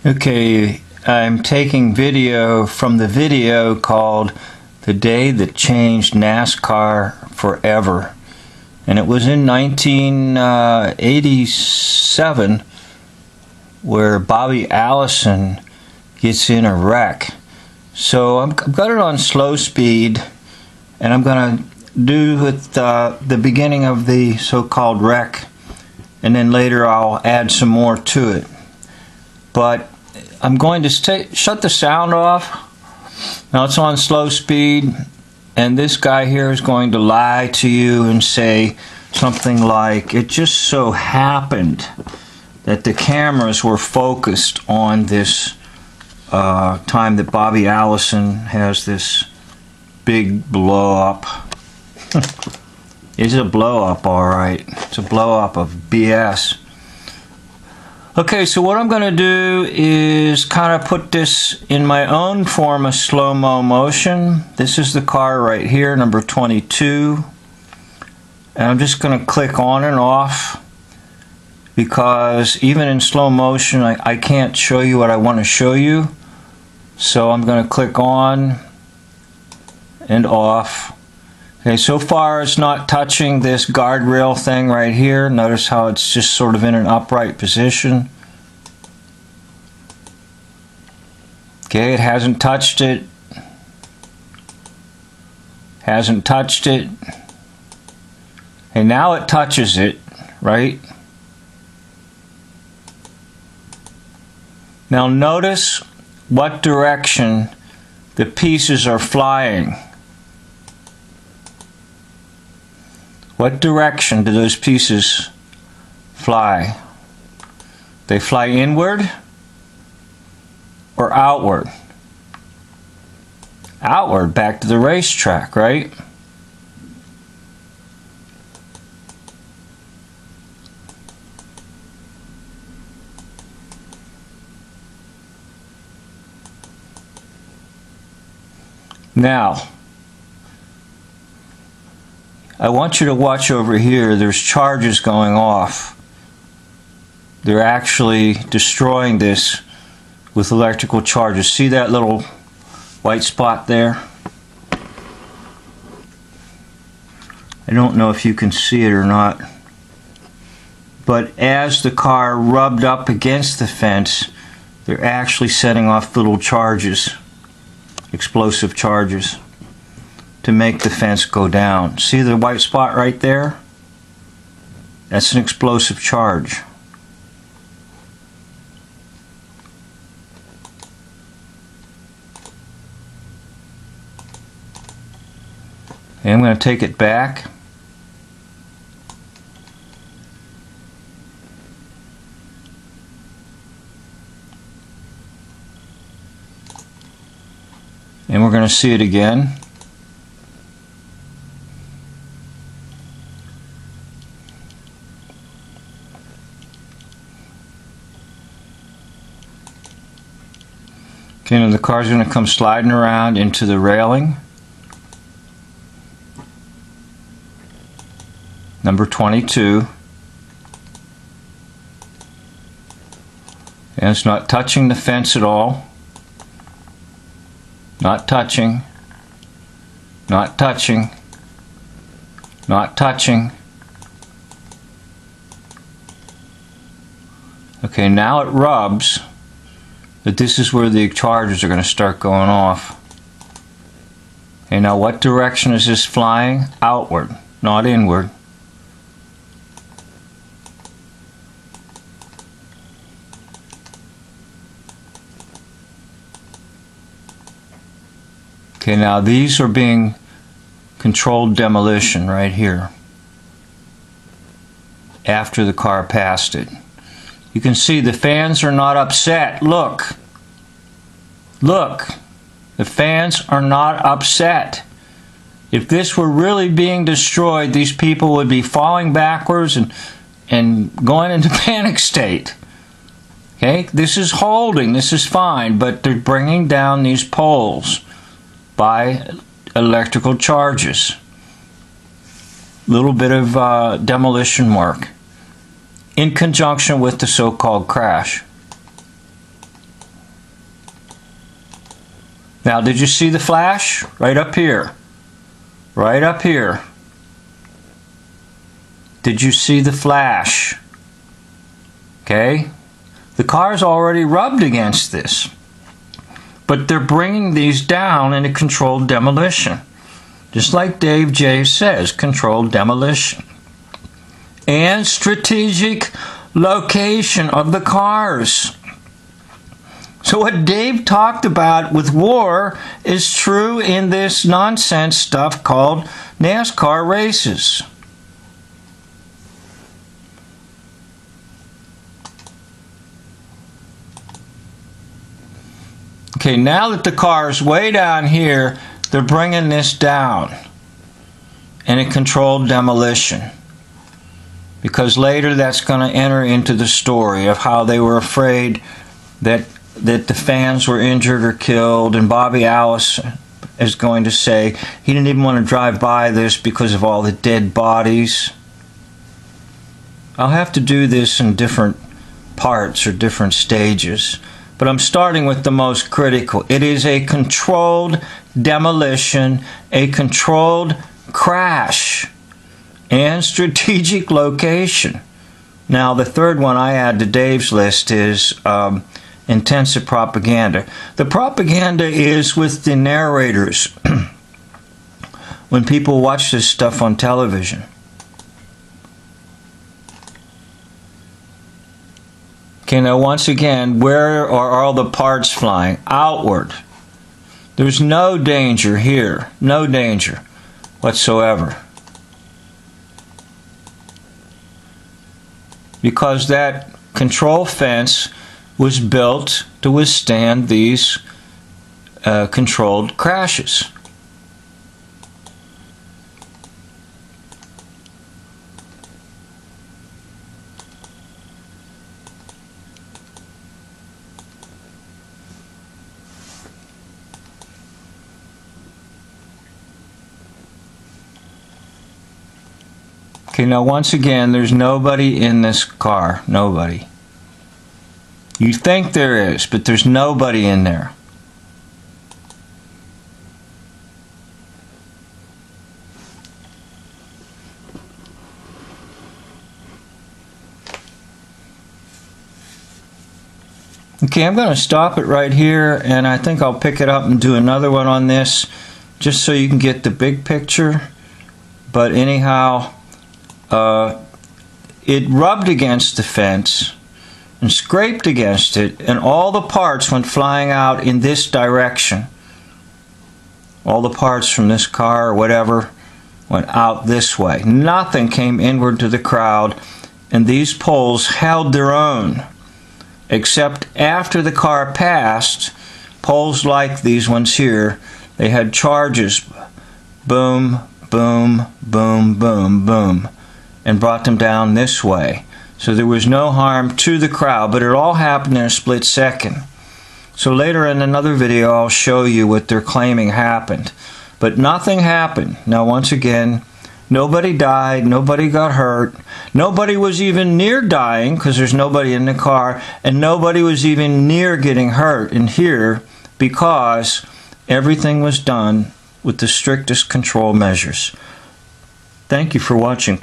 Okay, I'm taking video from the video called The Day That Changed NASCAR Forever. And it was in 1987 where Bobby Allison gets in a wreck. So I've got it on slow speed, and I'm going to do with the beginning of the so-called wreck, and then later I'll add some more to it. But I'm going to shut the sound off. Now it's on slow speed, and this guy here is going to lie to you and say something like, it just so happened that the cameras were focused on this time that Bobby Allison has this big blow up. It's a blow up, alright. It's a blow up of BS. Okay, so what I'm going to do is kind of put this in my own form of slow-mo motion. This is the car right here, number 22. And I'm just going to click on and off, because even in slow motion I can't show you what I want to show you. So I'm going to click on and off. Okay, so far it's not touching this guardrail thing right here. Notice how it's just sort of in an upright position. Okay, it hasn't touched it. Hasn't touched it. And now it touches it, right? Now notice what direction the pieces are flying. What direction do those pieces fly? They fly inward or outward? Outward, back to the racetrack, right? Now, I want you to watch over here. There's charges going off. They're actually destroying this with electrical charges. See that little white spot there? I don't know if you can see it or not. But as the car rubbed up against the fence, they're actually setting off little charges, explosive charges, to make the fence go down. See the white spot right there? That's an explosive charge. And I'm going to take it back. And we're going to see it again. Okay, now the car's going to come sliding around into the railing. Number 22. And it's not touching the fence at all. Not touching. Not touching. Not touching. Okay, now it rubs. But this is where the charges are going to start going off. Okay, now what direction is this flying? Outward, not inward. Okay, now these are being controlled demolition right here after the car passed it. You can see the fans are not upset. Look. Look. The fans are not upset. If this were really being destroyed, these people would be falling backwards and going into panic state. Okay? This is holding. This is fine. But they're bringing down these poles by electrical charges. Little bit of demolition work in conjunction with the so-called crash. Now, did you see the flash? Right up here. Right up here. Did you see the flash? Okay? The car's already rubbed against this. But they're bringing these down in a controlled demolition. Just like Dave J says, controlled demolition. And strategic location of the cars. So what Dave talked about with war is true in this nonsense stuff called NASCAR races. Okay, now that the car is way down here, they're bringing this down in a controlled demolition. Because later that's going to enter into the story of how they were afraid that the fans were injured or killed, and Bobby Allison is going to say he didn't even want to drive by this because of all the dead bodies. I'll have to do this in different parts or different stages, but I'm starting with the most critical. It is a controlled demolition, a controlled crash, and strategic location. Now, the third one I add to Dave's list is intensive propaganda. The propaganda is with the narrators when people watch this stuff on television. Okay, now once again, where are all the parts flying? Outward. There's no danger here. No danger whatsoever. Because that control fence was built to withstand these controlled crashes. Okay, now once again, there's nobody in this car. Nobody. You think there is, but there's nobody in there. Okay, I'm going to stop it right here, and I think I'll pick it up and do another one on this, just so you can get the big picture. But anyhow, it rubbed against the fence and scraped against it, and all the parts went flying out in this direction. All the parts from this car or whatever went out this way. Nothing came inward to the crowd, and these poles held their own, except after the car passed, poles like these ones here, they had charges, boom, boom, boom, boom, boom, and brought them down this way. So there was no harm to the crowd, but it all happened in a split second. So later in another video, I'll show you what they're claiming happened. But nothing happened. Now, once again, nobody died, nobody got hurt, nobody was even near dying because there's nobody in the car, and nobody was even near getting hurt in here because everything was done with the strictest control measures. Thank you for watching.